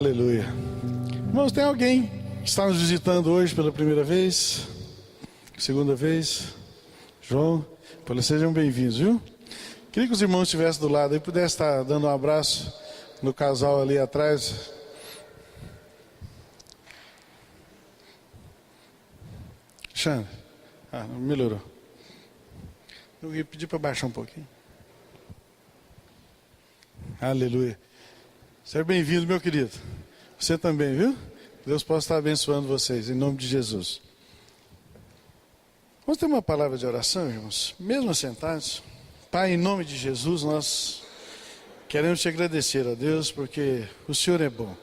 Aleluia. Irmãos, tem alguém que está nos visitando hoje pela primeira vez? Segunda vez? João? Sejam bem-vindos, viu? Queria que os irmãos estivessem do lado e pudessem estar dando um abraço no casal ali atrás. Xana. Melhorou. Eu ia pedir para baixar um pouquinho. Aleluia. Seja bem-vindo, meu querido. Você também, viu? Deus possa estar abençoando vocês, em nome de Jesus. Vamos ter uma palavra de oração, irmãos? Mesmo assentados. Pai, em nome de Jesus, nós queremos te agradecer, ó Deus, porque o Senhor é bom.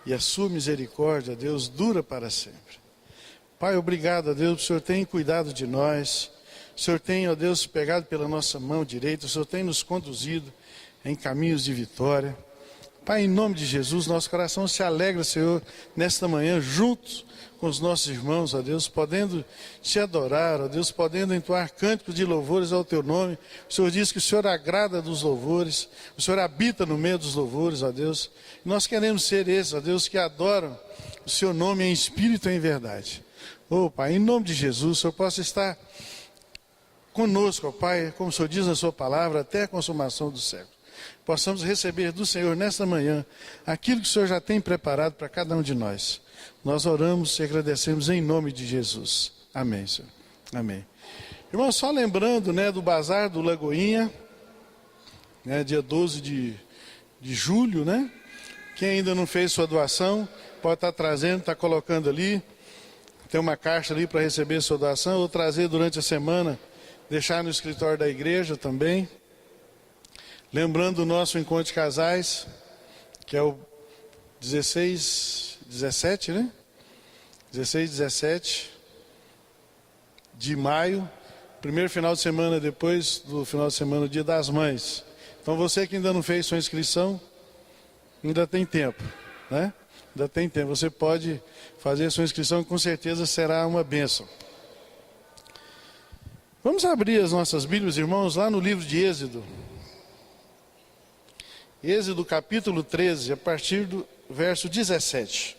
E a sua misericórdia, Deus, dura para sempre. Pai, obrigado, ó Deus, o Senhor tem cuidado de nós. O Senhor tem, ó Deus, pegado pela nossa mão direita. O Senhor tem nos conduzido em caminhos de vitória. Pai, em nome de Jesus, nosso coração se alegra, Senhor, nesta manhã, juntos com os nossos irmãos, ó Deus, podendo te adorar, ó Deus, podendo entoar cânticos de louvores ao teu nome. O Senhor diz que o Senhor agrada dos louvores, o Senhor habita no meio dos louvores, ó Deus. E nós queremos ser esses, ó Deus, que adoram o seu nome em espírito e em verdade. Ô Pai, em nome de Jesus, o Senhor possa estar conosco, ó Pai, como o Senhor diz na sua palavra, até a consumação do século. Possamos receber do Senhor nesta manhã aquilo que o Senhor já tem preparado para cada um de nós. Nós oramos e agradecemos em nome de Jesus. Amém, Senhor. Amém. Irmãos, só lembrando, do Bazar do Lagoinha, dia 12 de julho, Quem ainda não fez sua doação, pode estar trazendo, está colocando ali. Tem uma caixa ali para receber sua doação, ou trazer durante a semana, deixar no escritório da igreja também. Lembrando o nosso encontro de casais, que é o 17 de maio, primeiro final de semana depois do final de semana, Dia das Mães. Então você que ainda não fez sua inscrição, ainda tem tempo, Ainda tem tempo, você pode fazer sua inscrição, que com certeza será uma bênção. Vamos abrir as nossas Bíblias, irmãos, lá no livro de Êxodo. Êxodo capítulo 13, a partir do verso 17.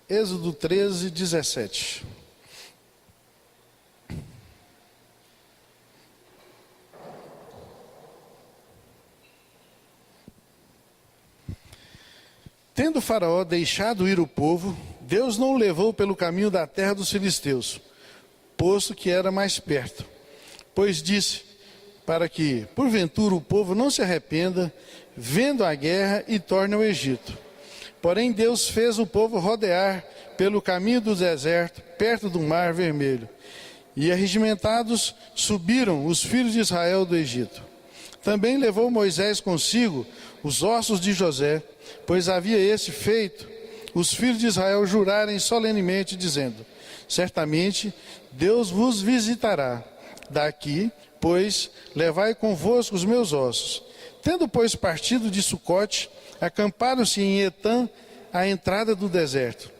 Êxodo 13, 17. Tendo Faraó deixado ir o povo, Deus não o levou pelo caminho da terra dos filisteus, posto que era mais perto. Pois disse, para que, porventura, o povo não se arrependa, vendo a guerra e torne ao Egito. Porém, Deus fez o povo rodear pelo caminho do deserto, perto do mar vermelho. E arregimentados subiram os filhos de Israel do Egito. Também levou Moisés consigo os ossos de José, pois havia este feito os filhos de Israel jurarem solenemente, dizendo, certamente Deus vos visitará. Daqui, pois, levai convosco os meus ossos. Tendo, pois, partido de Sucote, acamparam-se em Etã, à entrada do deserto.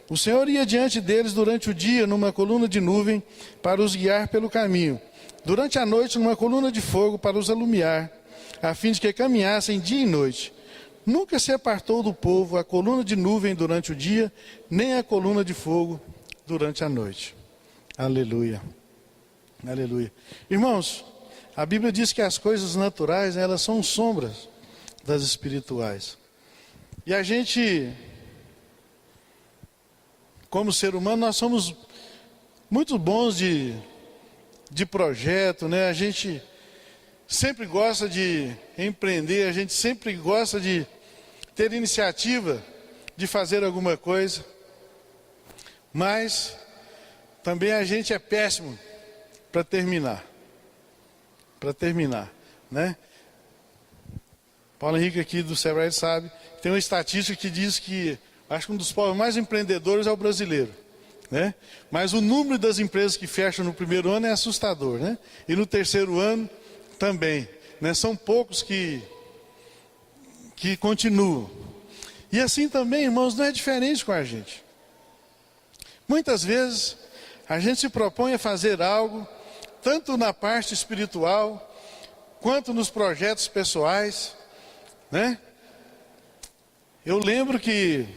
O Senhor ia diante deles durante o dia numa coluna de nuvem para os guiar pelo caminho. Durante a noite numa coluna de fogo para os alumiar, a fim de que caminhassem dia e noite. Nunca se apartou do povo a coluna de nuvem durante o dia, nem a coluna de fogo durante a noite. Aleluia. Aleluia. Irmãos, a Bíblia diz que as coisas naturais, elas são sombras das espirituais. E a gente, como ser humano, nós somos muito bons de projeto, A gente sempre gosta de empreender, a gente sempre gosta de ter iniciativa de fazer alguma coisa. Mas também a gente é péssimo para terminar, Paulo Henrique aqui do Sebrae sabe, tem uma estatística que diz que, acho que um dos povos mais empreendedores é o brasileiro, Mas o número das empresas que fecham no primeiro ano é assustador, E no terceiro ano também, São poucos que continuam. E assim também, irmãos, não é diferente com a gente. Muitas vezes a gente se propõe a fazer algo, tanto na parte espiritual, quanto nos projetos pessoais, né? Eu lembro que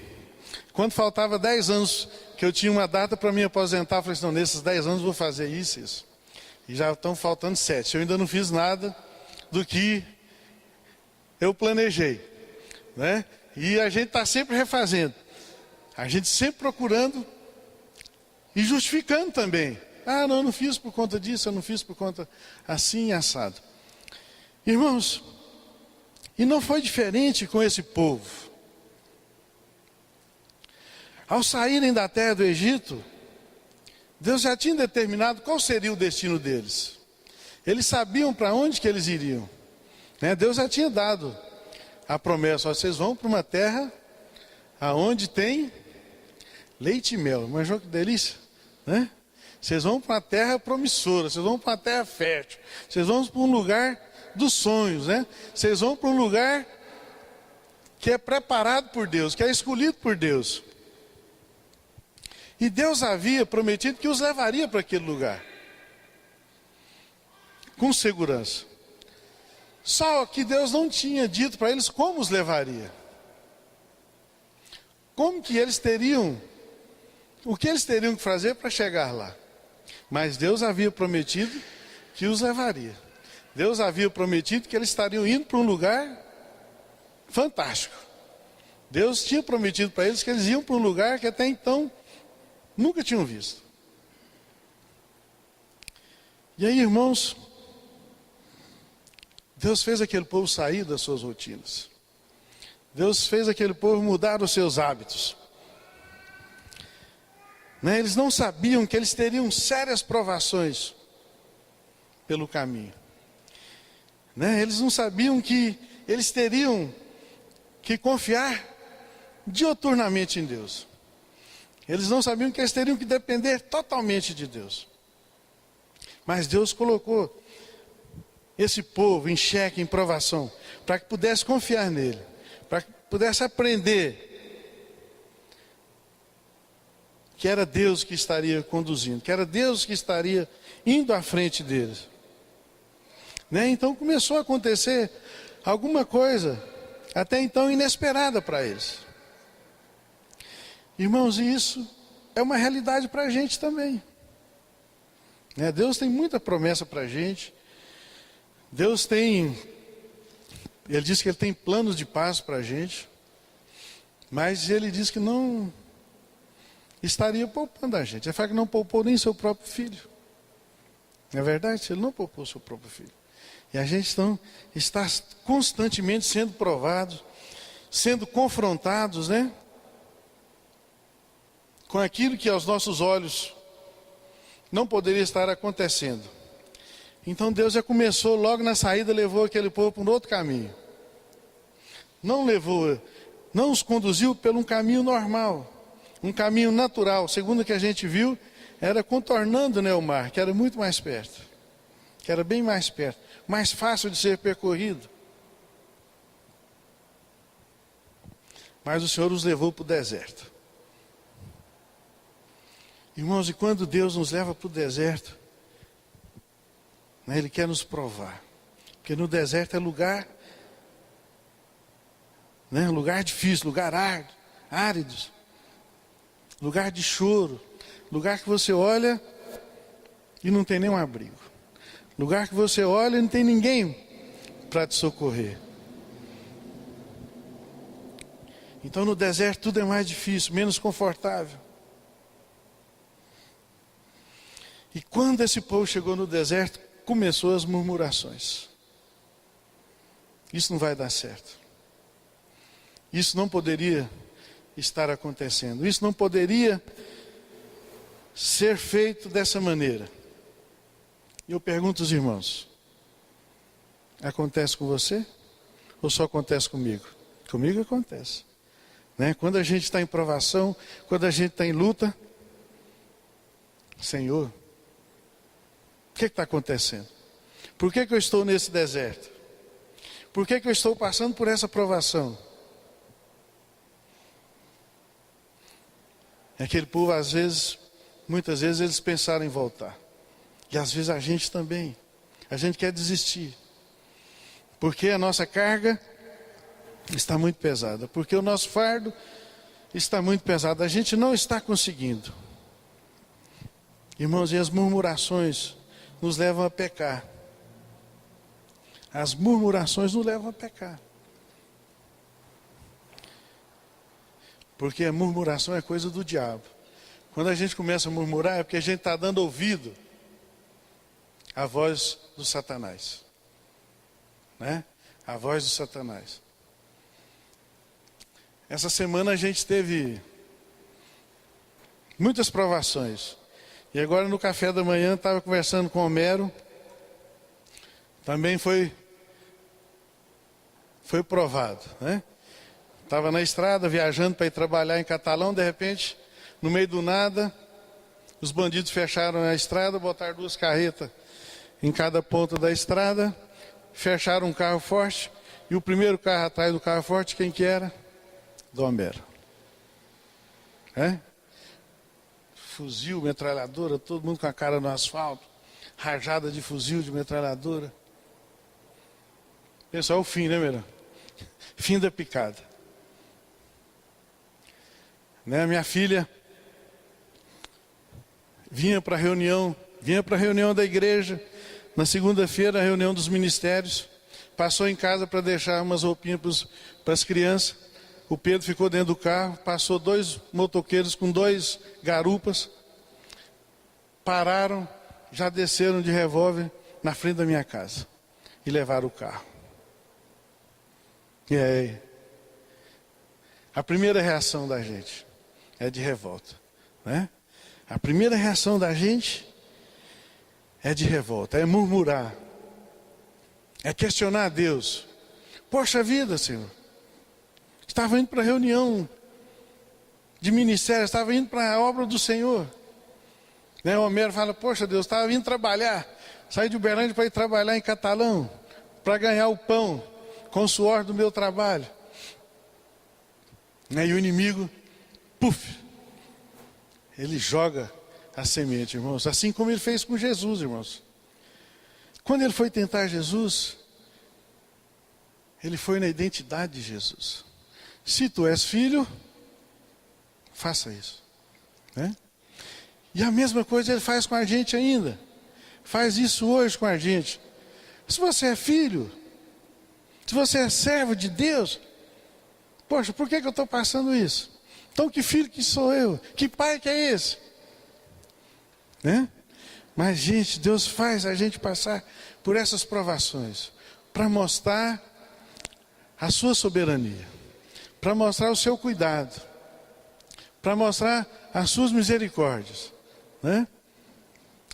quando faltava 10 anos, que eu tinha uma data para me aposentar, eu falei assim, não, nesses 10 anos eu vou fazer isso. E já estão faltando 7. Eu ainda não fiz nada do que eu planejei, né? E a gente está sempre refazendo. A gente sempre procurando e justificando também. Ah, não, eu não fiz por conta disso, eu não fiz por conta assim assado. Irmãos, e não foi diferente com esse povo. Ao saírem da terra do Egito, Deus já tinha determinado qual seria o destino deles. Eles sabiam para onde que eles iriam, né? Deus já tinha dado a promessa, ó, vocês vão para uma terra aonde tem leite e mel. Imaginou que delícia, né? Vocês vão para uma terra promissora, vocês vão para uma terra fértil, vocês vão para um lugar dos sonhos, né? Vocês vão para um lugar que é preparado por Deus, que é escolhido por Deus. E Deus havia prometido que os levaria para aquele lugar, com segurança. Só que Deus não tinha dito para eles como os levaria. Como que eles teriam, o que eles teriam que fazer para chegar lá. Mas Deus havia prometido que os levaria. Deus havia prometido que eles estariam indo para um lugar fantástico. Deus tinha prometido para eles que eles iam para um lugar que até então nunca tinham visto. E aí, irmãos, Deus fez aquele povo sair das suas rotinas. Deus fez aquele povo mudar os seus hábitos. Né? Eles não sabiam que eles teriam sérias provações pelo caminho. Né? Eles não sabiam que eles teriam que confiar dioturnamente em Deus. Eles não sabiam que eles teriam que depender totalmente de Deus. Mas Deus colocou esse povo em xeque, em provação, para que pudesse confiar nele, para que pudesse aprender que era Deus que estaria conduzindo, que era Deus que estaria indo à frente deles. Né? Então começou a acontecer alguma coisa até então inesperada para eles. Irmãos, e isso é uma realidade para a gente também. Né? Deus tem muita promessa para a gente. Deus tem, Ele diz que Ele tem planos de paz para a gente. Mas Ele diz que não estaria poupando a gente. Ele fala que não poupou nem seu próprio filho. Não é verdade? Ele não poupou seu próprio filho. E a gente então está constantemente sendo provados, sendo confrontados, né? Com aquilo que aos nossos olhos não poderia estar acontecendo. Então Deus já começou logo na saída, levou aquele povo para um outro caminho. Não os conduziu por um caminho normal, um caminho natural. Segundo o que a gente viu, era contornando, né, o mar, que era muito mais perto, que era bem mais perto, mais fácil de ser percorrido. Mas o Senhor os levou para o deserto. Irmãos, e quando Deus nos leva para o deserto, né, Ele quer nos provar. Porque no deserto é lugar, né, lugar difícil, lugar árido, lugar de choro, lugar que você olha e não tem nenhum abrigo. Lugar que você olha e não tem ninguém para te socorrer. Então no deserto tudo é mais difícil, menos confortável. E quando esse povo chegou no deserto, começou as murmurações. Isso não vai dar certo. Isso não poderia estar acontecendo. Isso não poderia ser feito dessa maneira. E eu pergunto aos irmãos: acontece com você? Ou só acontece comigo? Comigo acontece. Né? Quando a gente está em provação, quando a gente está em luta, Senhor, o que está acontecendo? Por que eu estou nesse deserto? Por que eu estou passando por essa provação? Aquele povo, às vezes, muitas vezes, eles pensaram em voltar. E às vezes a gente também. A gente quer desistir. Porque a nossa carga está muito pesada. Porque o nosso fardo está muito pesado. A gente não está conseguindo. Irmãos, e as murmurações nos levam a pecar. As murmurações nos levam a pecar. Porque a murmuração é coisa do diabo. Quando a gente começa a murmurar é porque a gente está dando ouvido à voz do Satanás. Né? A voz do Satanás. Essa semana a gente teve muitas provações. E agora no café da manhã estava conversando com o Homero. Também foi provado, né? Estava na estrada, viajando para ir trabalhar em Catalão, de repente, no meio do nada, os bandidos fecharam a estrada, botaram 2 carretas em cada ponta da estrada, fecharam um carro forte, e o primeiro carro atrás do carro forte, quem que era? Do Homero. Fuzil, metralhadora, todo mundo com a cara no asfalto, rajada de fuzil, de metralhadora. Pessoal, o fim, né, Meira? Fim da picada. Né, minha filha vinha para a reunião da igreja, na segunda-feira, a reunião dos ministérios, passou em casa para deixar umas roupinhas para as crianças. O Pedro ficou dentro do carro, passou 2 motoqueiros com 2 garupas, pararam, já desceram de revólver na frente da minha casa e levaram o carro. E aí, a primeira reação da gente é de revolta, né? A primeira reação da gente é de revolta, é murmurar, é questionar a Deus. Poxa vida, Senhor, estava indo para a reunião de ministério, estava indo para a obra do Senhor. Né? O Homero fala, poxa Deus, estava vindo trabalhar, saí de Uberlândia para ir trabalhar em Catalão, para ganhar o pão, com o suor do meu trabalho. E o inimigo, puf, ele joga a semente, irmãos. Assim como ele fez com Jesus, irmãos. Quando ele foi tentar Jesus, ele foi na identidade de Jesus. Se tu és filho, faça isso. Né? E a mesma coisa ele faz com a gente ainda. Faz isso hoje com a gente. Se você é filho, se você é servo de Deus, poxa, por que eu estou passando isso? Então que filho que sou eu? Que pai que é esse? Né? Mas gente, Deus faz a gente passar por essas provações para mostrar a sua soberania, para mostrar o seu cuidado, para mostrar as suas misericórdias. Né?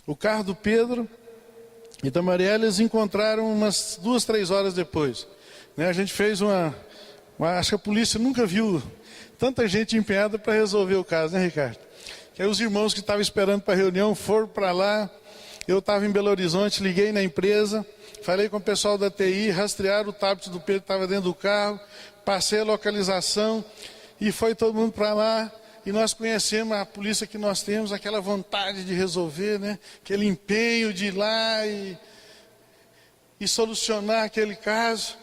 O carro do Pedro e da Mariela eles encontraram umas 2, 3 horas depois. Né? A gente fez acho que a polícia nunca viu tanta gente empenhada para resolver o caso, né, Ricardo? Que aí os irmãos que estavam esperando para a reunião foram para lá. Eu estava em Belo Horizonte, liguei na empresa, falei com o pessoal da TI, rastrearam o tablet do Pedro que estava dentro do carro, passei a localização e foi todo mundo para lá. E nós conhecemos a polícia que nós temos, aquela vontade de resolver, né? Aquele empenho de ir lá e solucionar aquele caso.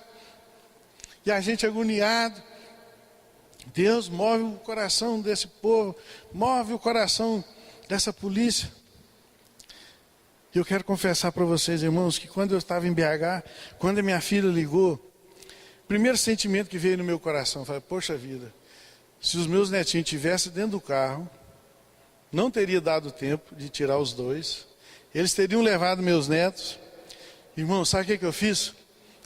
E a gente agoniado. Deus move o coração desse povo, move o coração dessa polícia. E eu quero confessar para vocês, irmãos, que quando eu estava em BH, quando a minha filha ligou, o primeiro sentimento que veio no meu coração, eu falei, poxa vida, se os meus netinhos estivessem dentro do carro, não teria dado tempo de tirar os 2, eles teriam levado meus netos. Irmão, sabe o que eu fiz?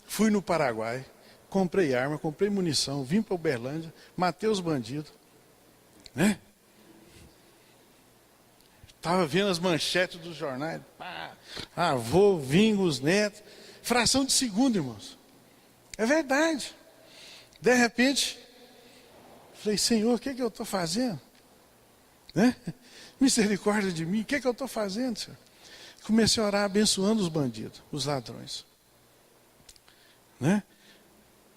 Fui no Paraguai, comprei arma, comprei munição, vim para Uberlândia, matei os bandidos. Né? Estava vendo as manchetes dos jornais, avô, vingo, os netos, fração de segundo, irmãos. É verdade. De repente, falei, Senhor, o que eu estou fazendo? Né? Misericórdia de mim, o que eu estou fazendo, Senhor? Comecei a orar abençoando os bandidos, os ladrões. Né?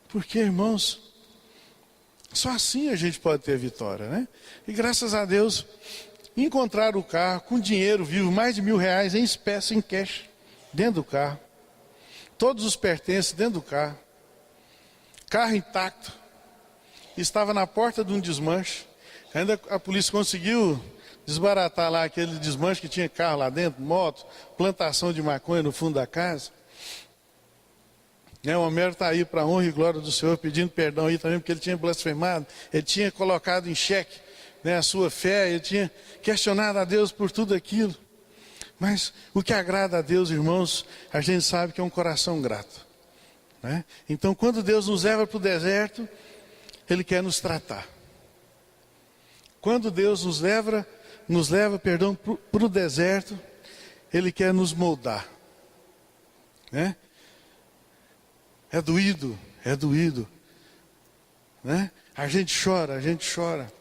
Porque, irmãos, só assim a gente pode ter vitória, né? E graças a Deus, encontraram o carro com dinheiro vivo, mais de R$1.000 em espécie, em cash, dentro do carro. todos os pertences dentro do carro, carro intacto, estava na porta de um desmanche. Ainda a polícia conseguiu desbaratar lá aquele desmanche que tinha carro lá dentro, moto, plantação de maconha no fundo da casa. O Homero está aí para a honra e glória do Senhor, pedindo perdão aí também, porque ele tinha blasfemado, ele tinha colocado em xeque a sua fé, ele tinha questionado a Deus por tudo aquilo. Mas o que agrada a Deus, irmãos, a gente sabe que é um coração grato. Então, quando Deus nos leva para o deserto, Ele quer nos tratar. Quando Deus nos leva, para o deserto, Ele quer nos moldar. É doído. A gente chora.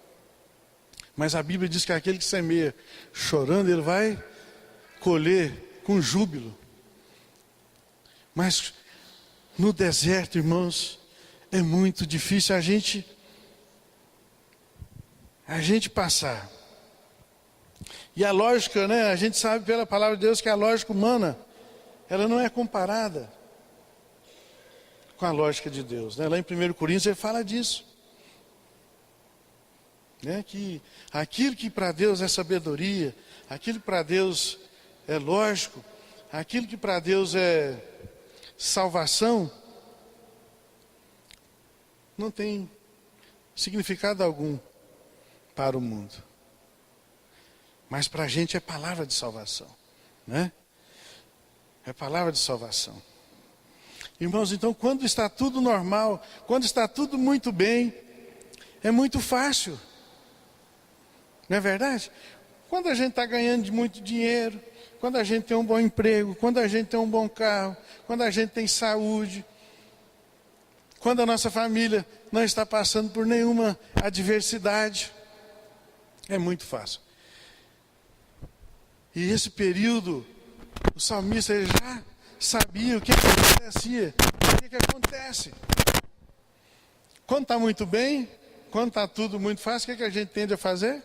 Mas a Bíblia diz que aquele que semeia chorando, ele vai colher com júbilo. Mas no deserto, irmãos, é muito difícil a gente passar. E a lógica, a gente sabe pela palavra de Deus que a lógica humana, ela não é comparada com a lógica de Deus. Lá em 1 Coríntios ele fala disso. Que aquilo que para Deus é sabedoria, aquilo que para Deus é lógico, aquilo que para Deus é salvação, não tem significado algum para o mundo. Mas para a gente é palavra de salvação. É palavra de salvação. Irmãos, então quando está tudo normal, quando está tudo muito bem, é muito fácil. Não é verdade? Quando a gente está ganhando muito dinheiro, quando a gente tem um bom emprego, quando a gente tem um bom carro, quando a gente tem saúde, quando a nossa família não está passando por nenhuma adversidade, é muito fácil. E esse período, o salmista ele já sabia o que acontecia, o que acontece. Quando está muito bem, quando está tudo muito fácil, o que a gente tende a fazer?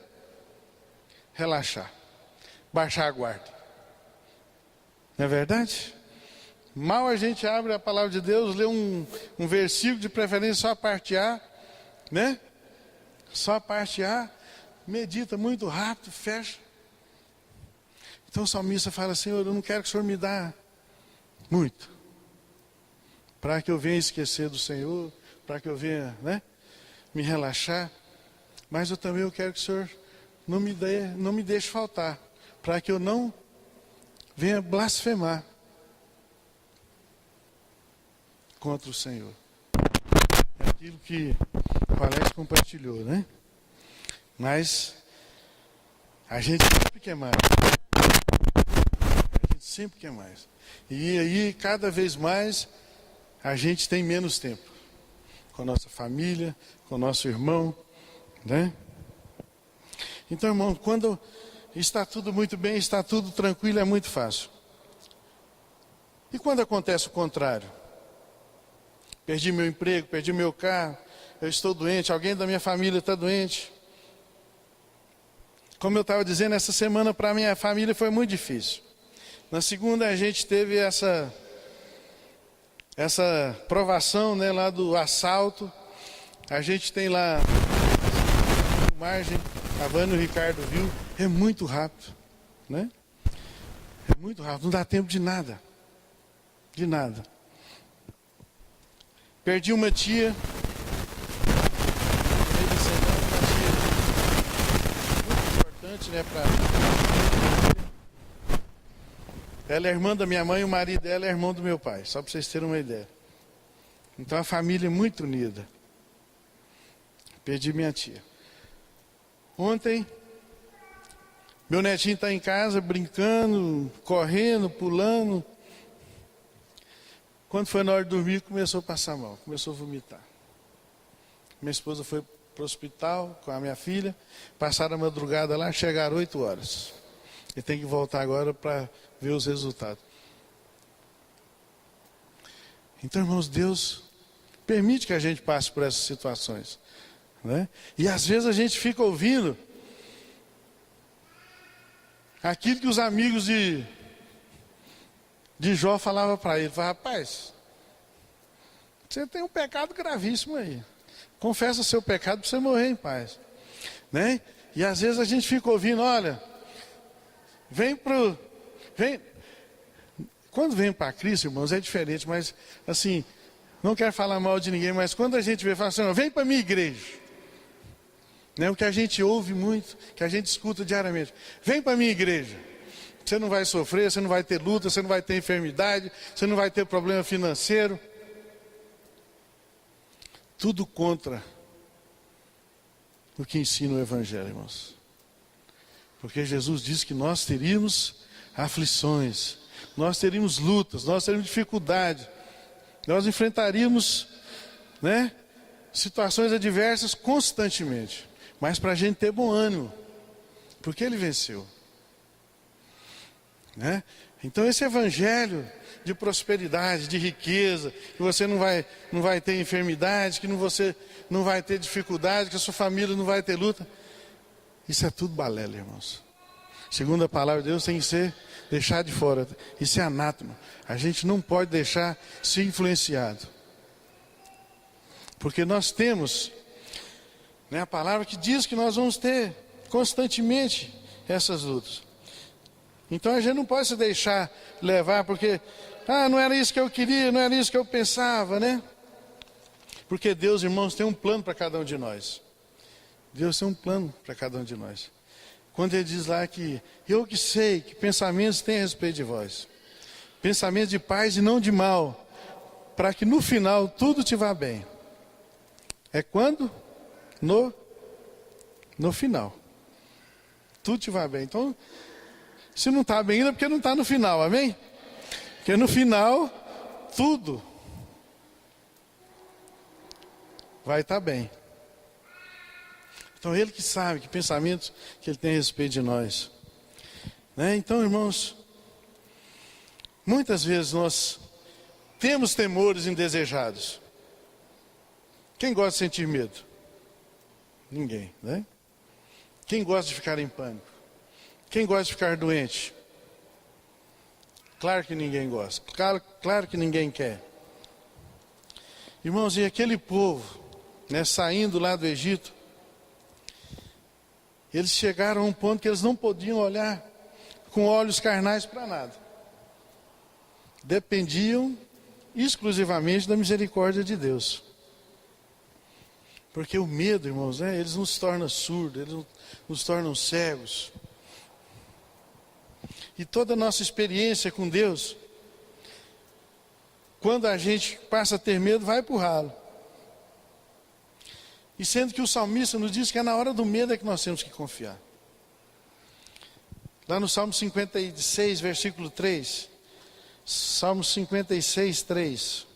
Relaxar, baixar a guarda. Não é verdade? Mal a gente abre a palavra de Deus, lê um versículo, de preferência só a parte A, Só a parte A, medita muito rápido, fecha. Então o salmista fala: Senhor, eu não quero que o Senhor me dá muito, para que eu venha esquecer do Senhor, para que eu venha me relaxar, mas eu também quero que o Senhor não me deixe faltar, para que eu não venha blasfemar contra o Senhor. É aquilo que o Alex compartilhou, Mas a gente sempre quer mais. E aí, cada vez mais, a gente tem menos tempo com a nossa família, com o nosso irmão, Então, irmão, quando está tudo muito bem, está tudo tranquilo, é muito fácil. E quando acontece o contrário? Perdi meu emprego, perdi meu carro, eu estou doente, alguém da minha família está doente. Como eu estava dizendo, essa semana para a minha família foi muito difícil. Na segunda a gente teve essa provação, lá do assalto. A gente tem lá a filmagem, a Vânia e o Ricardo viu, é muito rápido, É muito rápido, não dá tempo de nada. Perdi uma tia, muito importante, Ela é irmã da minha mãe, o marido dela é irmão do meu pai, só para vocês terem uma ideia. Então a família é muito unida. Perdi minha tia. Ontem, meu netinho está em casa brincando, correndo, pulando. Quando foi na hora de dormir, começou a passar mal, começou a vomitar. Minha esposa foi para o hospital com a minha filha, passaram a madrugada lá, chegaram 8 horas. E tem que voltar agora para ver os resultados. Então, irmãos, Deus permite que a gente passe por essas situações. E às vezes a gente fica ouvindo aquilo que os amigos de Jó falava para ele, rapaz, você tem um pecado gravíssimo aí. Confessa seu pecado para você morrer em paz. Né? E às vezes a gente fica ouvindo, olha, quando vem para Cristo, irmãos, é diferente, mas assim, não quero falar mal de ninguém, mas quando a gente vê, fala assim, vem para a minha igreja. Né? O que a gente ouve muito, que a gente escuta diariamente. Vem para a minha igreja. Você não vai sofrer, você não vai ter luta, você não vai ter enfermidade, você não vai ter problema financeiro. Tudo contra o que ensina o Evangelho, irmãos. Porque Jesus disse que nós teríamos aflições, nós teríamos lutas, nós teríamos dificuldade, nós enfrentaríamos, né, situações adversas constantemente. Mas para a gente ter bom ânimo, porque Ele venceu. Né? Então esse Evangelho de prosperidade, de riqueza, que você não vai ter enfermidade, que você não vai ter dificuldade, que a sua família não vai ter luta. Isso é tudo balela, irmãos. Segundo a palavra de Deus, tem que ser deixado de fora. Isso é anátema. A gente não pode deixar ser influenciado. Porque nós temos, né, a palavra que diz que nós vamos ter constantemente essas lutas. Então a gente não pode se deixar levar porque, não era isso que eu queria, não era isso que eu pensava, né? Porque Deus, irmãos, tem um plano para cada um de nós. Deus tem um plano para cada um de nós. Quando Ele diz lá que, eu que sei que pensamentos têm a respeito de vós. Pensamentos de paz e não de mal, para que no final tudo te vá bem. É quando? No final. Tudo te vá bem. Então, se não está bem ainda, é porque não está no final, amém? Porque no final, tudo vai estar bem. Então Ele que sabe que pensamentos que Ele tem a respeito de nós. Né? Então, irmãos, muitas vezes nós temos temores indesejados. Quem gosta de sentir medo? Ninguém, né? Quem gosta de ficar em pânico? Quem gosta de ficar doente? Claro que ninguém gosta. Claro que ninguém quer. Irmãos, e aquele povo, né, saindo lá do Egito, eles chegaram a um ponto que eles não podiam olhar com olhos carnais para nada. Dependiam exclusivamente da misericórdia de Deus. Porque o medo, irmãos, né, eles nos tornam surdos, eles nos tornam cegos. E toda a nossa experiência com Deus, quando a gente passa a ter medo, vai para o ralo. E sendo que o salmista nos diz que é na hora do medo é que nós temos que confiar. Lá no Salmo 56, versículo 3. Salmo 56, 3.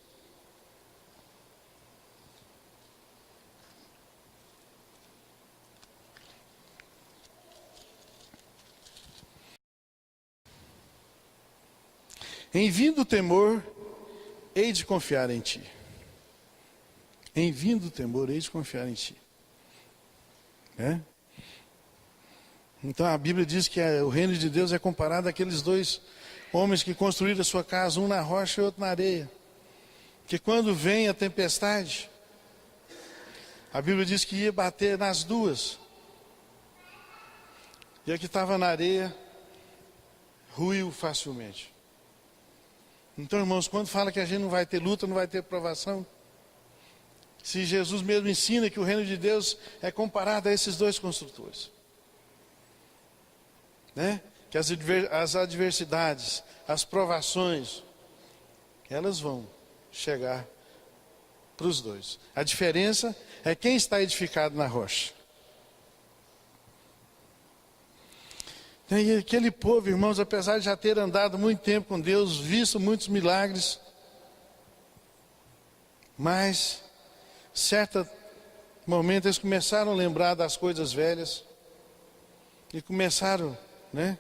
Em vindo o temor, hei de confiar em ti. Em vindo o temor, hei de confiar em ti. É? Então a Bíblia diz que o reino de Deus é comparado àqueles dois homens que construíram a sua casa, um na rocha e outro na areia. Que quando vem a tempestade, a Bíblia diz que ia bater nas duas. E a que estava na areia, ruiu facilmente. Então, irmãos, quando fala que a gente não vai ter luta, não vai ter provação, se Jesus mesmo ensina que o reino de Deus é comparado a esses dois construtores, né? Que as adversidades, as provações, elas vão chegar para os dois. A diferença é quem está edificado na rocha. E aquele povo, irmãos, apesar de já ter andado muito tempo com Deus, visto muitos milagres, mas, certo momento, eles começaram a lembrar das coisas velhas, e começaram, né,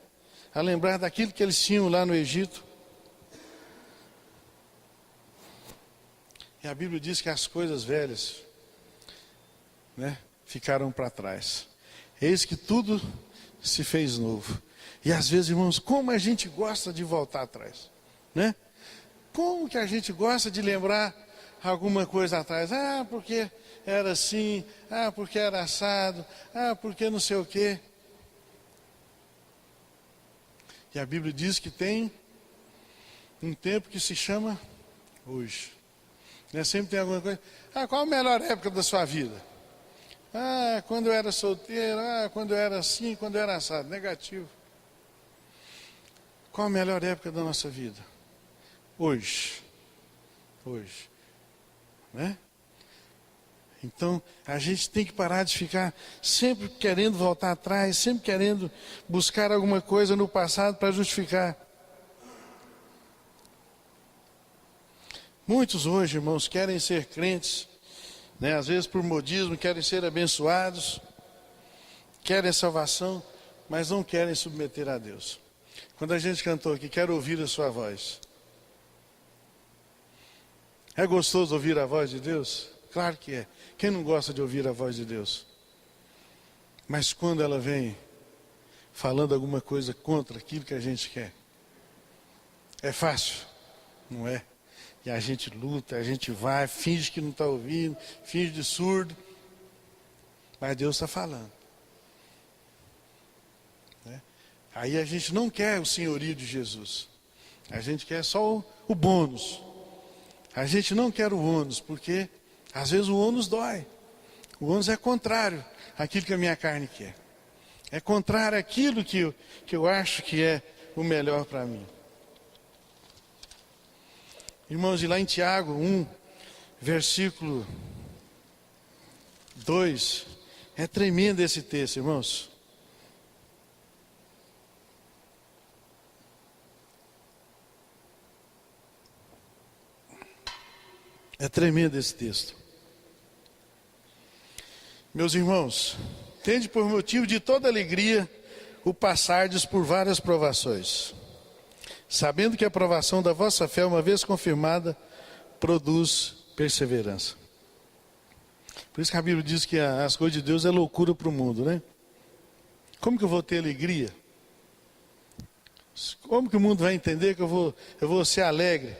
a lembrar daquilo que eles tinham lá no Egito. E a Bíblia diz que as coisas velhas, né, ficaram para trás. Eis que tudo se fez novo. E às vezes, irmãos, como a gente gosta de voltar atrás, né? Como que a gente gosta de lembrar alguma coisa atrás? Ah, porque era assim, ah, porque era assado, ah, porque não sei o quê. E a Bíblia diz que tem um tempo que se chama hoje. Né? Sempre tem alguma coisa. Ah, qual a melhor época da sua vida? Ah, quando eu era solteiro, ah, quando eu era assim, quando eu era assado. Negativo. Qual a melhor época da nossa vida? Hoje. Hoje. Né? Então, a gente tem que parar de ficar sempre querendo voltar atrás, sempre querendo buscar alguma coisa no passado para justificar. Muitos hoje, irmãos, querem ser crentes, né? Às vezes por modismo, querem ser abençoados, querem salvação, mas não querem submeter a Deus. Quando a gente cantou aqui, quero ouvir a sua voz. É gostoso ouvir a voz de Deus? Claro que é. Quem não gosta de ouvir a voz de Deus? Mas quando ela vem falando alguma coisa contra aquilo que a gente quer, é fácil? Não é? E a gente luta, a gente vai, finge que não está ouvindo, finge de surdo. Mas Deus está falando. Né? Aí a gente não quer o senhorio de Jesus. A gente quer só o bônus. A gente não quer o ônus, porque às vezes o ônus dói. O ônus é contrário àquilo que a minha carne quer. É contrário àquilo que eu acho que é o melhor para mim. Irmãos, e lá em Tiago 1, versículo 2, é tremendo esse texto, irmãos. É tremendo esse texto. Meus irmãos, tende por motivo de toda alegria o passardes por várias provações, sabendo que a provação da vossa fé, uma vez confirmada, produz perseverança. Por isso que a Bíblia diz que as coisas de Deus é loucura para o mundo, né? Como que eu vou ter alegria? Como que o mundo vai entender que eu vou ser alegre?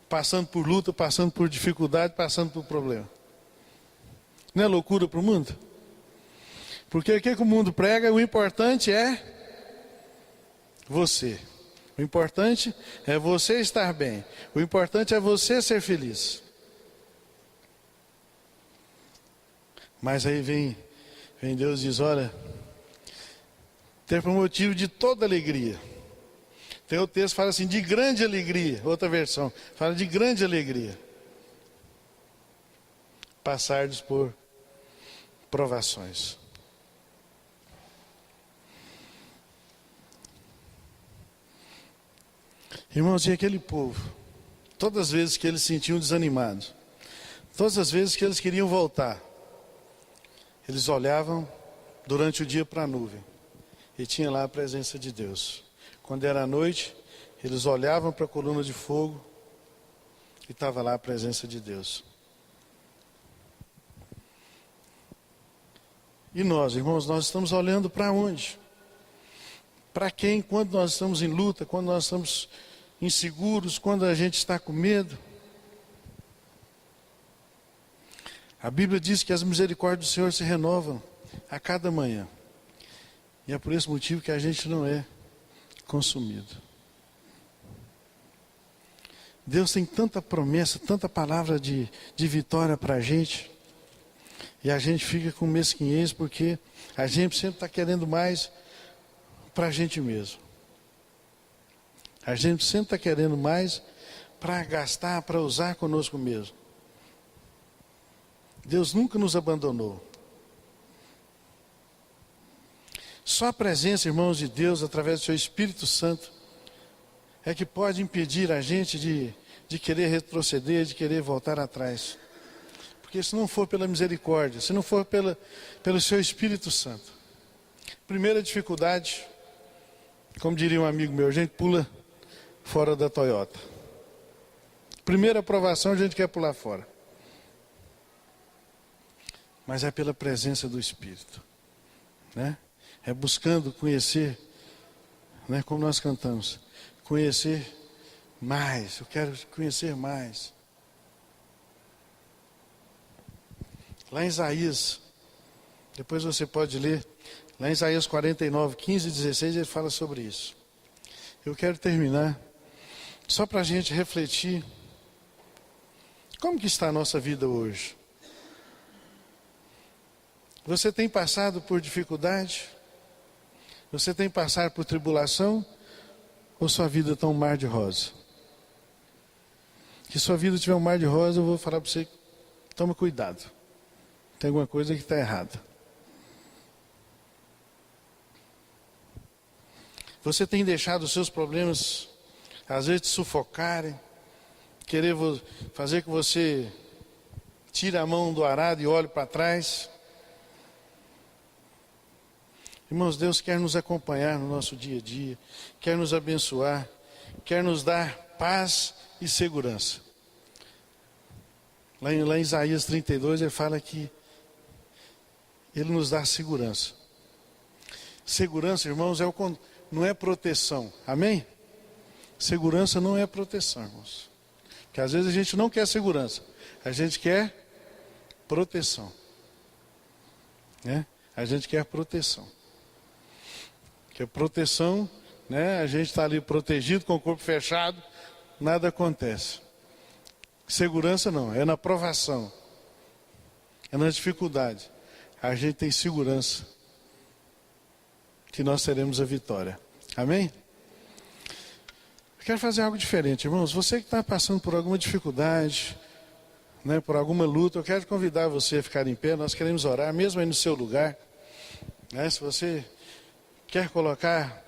Passando por luta, passando por dificuldade, passando por problema. Não é loucura para o mundo? Porque o que o mundo prega? O importante é você. O importante é você estar bem. O importante é você ser feliz. Mas aí vem Deus e diz, olha, ter por motivo de toda alegria. Tem outro texto que fala assim, de grande alegria. Outra versão fala de grande alegria. Passardes por provações. Irmãos, e aquele povo, todas as vezes que eles se sentiam desanimados, todas as vezes que eles queriam voltar, eles olhavam durante o dia para a nuvem e tinha lá a presença de Deus. Quando era noite, eles olhavam para a coluna de fogo e estava lá a presença de Deus. E nós, irmãos, nós estamos olhando para onde? Para quem? Quando nós estamos em luta, quando nós estamos inseguros, quando a gente está com medo? A Bíblia diz que as misericórdias do Senhor se renovam a cada manhã. E é por esse motivo que a gente não é consumido. Deus tem tanta promessa, tanta palavra de vitória para a gente. E a gente fica com mesquinhez porque a gente sempre está querendo mais para a gente mesmo. A gente sempre está querendo mais para gastar, para usar conosco mesmo. Deus nunca nos abandonou. Só a presença, irmãos, de Deus, através do seu Espírito Santo, é que pode impedir a gente de querer retroceder, de querer voltar atrás. Porque se não for pela misericórdia, se não for pelo seu Espírito Santo. Primeira dificuldade, como diria um amigo meu, a gente pula fora da Toyota. Primeira aprovação, a gente quer pular fora. Mas é pela presença do Espírito, né? É buscando conhecer, né, como nós cantamos, conhecer mais. Eu quero conhecer mais. Lá em Isaías, depois você pode ler, lá em Isaías 49, 15 e 16, ele fala sobre isso. Eu quero terminar, só para a gente refletir, como que está a nossa vida hoje? Você tem passado por dificuldade? Você tem passado por tribulação? Ou sua vida está um mar de rosa? Se sua vida tiver um mar de rosa, eu vou falar para você, toma cuidado. Tem alguma coisa que está errada. Você tem deixado os seus problemas, às vezes, te sufocarem, querer fazer que você tire a mão do arado e olhe para trás. Irmãos, Deus quer nos acompanhar no nosso dia a dia, quer nos abençoar, quer nos dar paz e segurança. Lá em Isaías 32, ele fala que Ele nos dá segurança. Segurança, irmãos, não é proteção. Amém? Segurança não é proteção, irmãos. Porque às vezes a gente não quer segurança. A gente quer proteção. Né? A gente quer proteção. Porque proteção, né? A gente está ali protegido, com o corpo fechado, nada acontece. Segurança não, é na provação. É na dificuldade. A gente tem segurança que nós teremos a vitória. Amém? Eu quero fazer algo diferente, irmãos. Você que está passando por alguma dificuldade, né, por alguma luta, eu quero convidar você a ficar em pé. Nós queremos orar, mesmo aí no seu lugar. Né, se você quer colocar